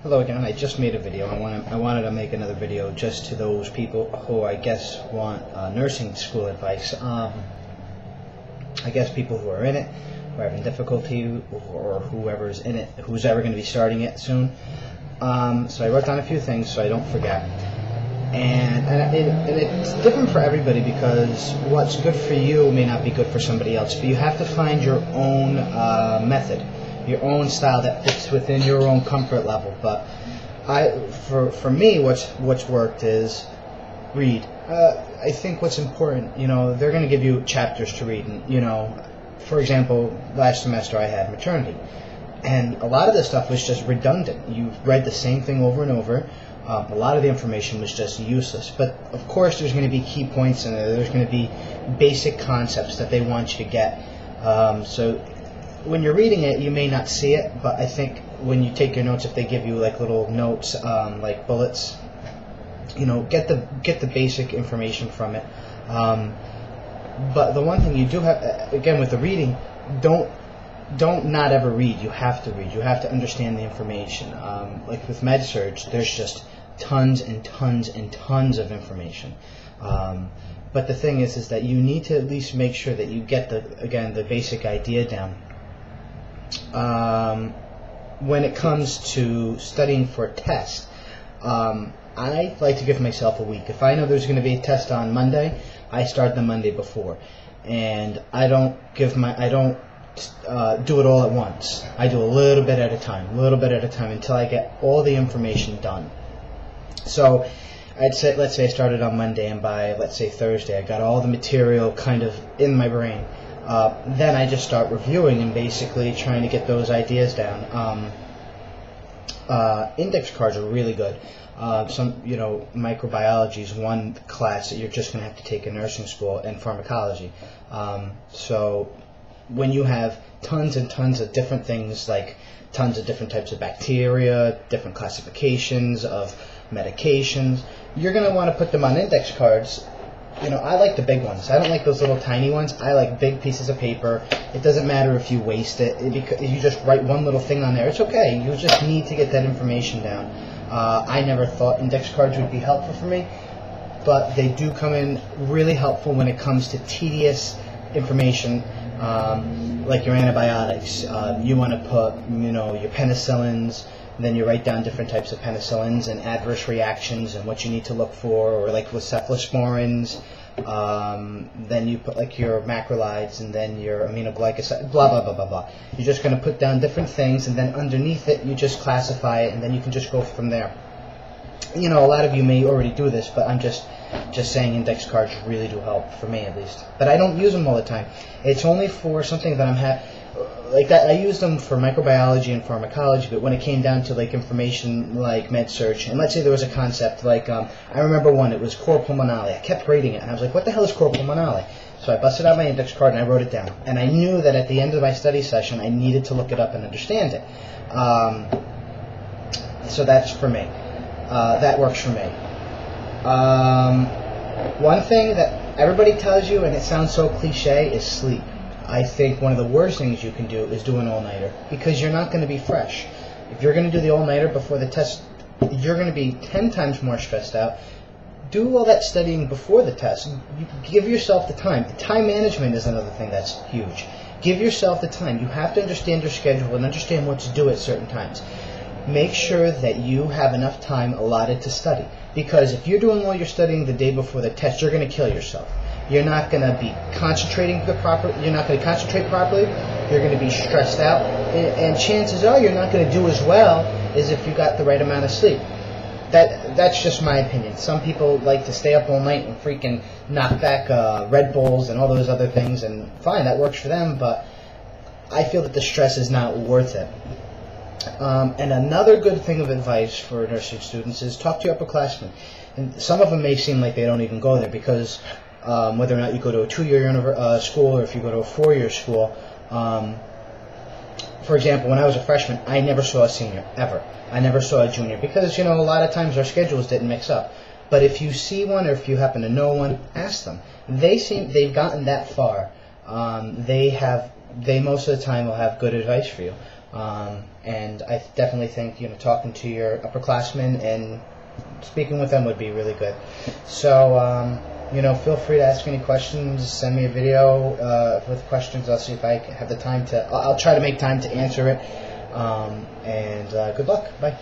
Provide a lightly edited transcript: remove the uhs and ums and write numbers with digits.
Hello again. I just made a video. I wanted to make another video just to those people who I guess want nursing school advice. I guess people who are in it, who are having difficulty, or whoever's in it, who's ever going to be starting it soon. So I wrote down a few things so I don't forget. And it's different for everybody because what's good for you may not be good for somebody else. But you have to find your own method, your own style that fits within your own comfort level. But for me, what's worked is read. I think what's important, they're going to give you chapters to read, and for example, last semester I had maternity, and a lot of this stuff was just redundant. You read the same thing over and over. A lot of the information was just useless. But of course, there's going to be key points in there. There's going to be basic concepts that they want you to get. So when you're reading it, you may not see it, but I think when you take your notes, if they give you like little notes, like bullets, get the basic information from it. But the one thing you do have, again, with the reading, don't not ever read. You have to read. You have to understand the information. Like with MedSurg, there's just tons and tons and tons of information. But the thing is that you need to at least make sure that you get the basic idea down. When it comes to studying for a test, I like to give myself a week. If I know there's going to be a test on Monday, I start the Monday before, and I don't do it all at once. I do a little bit at a time, until I get all the information done. So let's say I started on Monday, and by, let's say, Thursday, I got all the material kind of in my brain. Then I just start reviewing and basically trying to get those ideas down. Index cards are really good. Microbiology is one class that you're just going to have to take in nursing school, and pharmacology. So when you have tons and tons of different things, like tons of different types of bacteria, different classifications of medications, you're going to want to put them on index cards. I like the big ones. I don't like those little tiny ones. I like big pieces of paper. It doesn't matter if you waste it. If you just write one little thing on there, it's okay. You just need to get that information down. I never thought index cards would be helpful for me, but they do come in really helpful when it comes to tedious information, like your antibiotics. You want to put, your penicillins. Then you write down different types of penicillins and adverse reactions and what you need to look for, or like with cephalosporins. Then you put like your macrolides and then your aminoglycosides, blah, blah, blah, blah, blah. You're just going to put down different things, and then underneath it you just classify it, and then you can just go from there. A lot of you may already do this, but I'm just saying index cards really do help, for me at least. But I don't use them all the time. It's only for something that like that. I use them for microbiology and pharmacology, but when it came down to like information like MedSurg, and let's say there was a concept like, I remember one, it was cor pulmonale. I kept reading it, and I was like, what the hell is cor pulmonale? So I busted out my index card and I wrote it down. And I knew that at the end of my study session, I needed to look it up and understand it. So that's for me. That works for me. One thing that everybody tells you, and it sounds so cliche, is sleep. I think one of the worst things you can do is do an all-nighter, because you're not going to be fresh. If you're going to do the all-nighter before the test, you're going to be 10 times more stressed out. Do all that studying before the test. You give yourself the time. The time management is another thing that's huge. Give yourself the time. You have to understand your schedule and understand what to do at certain times. Make sure that you have enough time allotted to study, because if you're doing all your studying the day before the test, you're going to kill yourself. You're not going to be concentrating properly. You're not going to concentrate properly. You're going to be stressed out, and chances are you're not going to do as well as if you got the right amount of sleep. That's just my opinion. Some people like to stay up all night and freaking knock back Red Bulls and all those other things, and fine, that works for them, but I feel that the stress is not worth it. And another good thing of advice for nursing students is talk to your upperclassmen. And some of them may seem like they don't even go there, because whether or not you go to a 2-year school or if you go to a 4-year school, for example, when I was a freshman, I never saw a senior, ever. I never saw a junior, because, a lot of times our schedules didn't mix up. But if you see one, or if you happen to know one, ask them. They've gotten that far. They most of the time will have good advice for you. And I definitely think talking to your upperclassmen and speaking with them would be really good. So feel free to ask any questions. Send me a video with questions. I'll see if I have the time to. I'll try to make time to answer it. And good luck. Bye.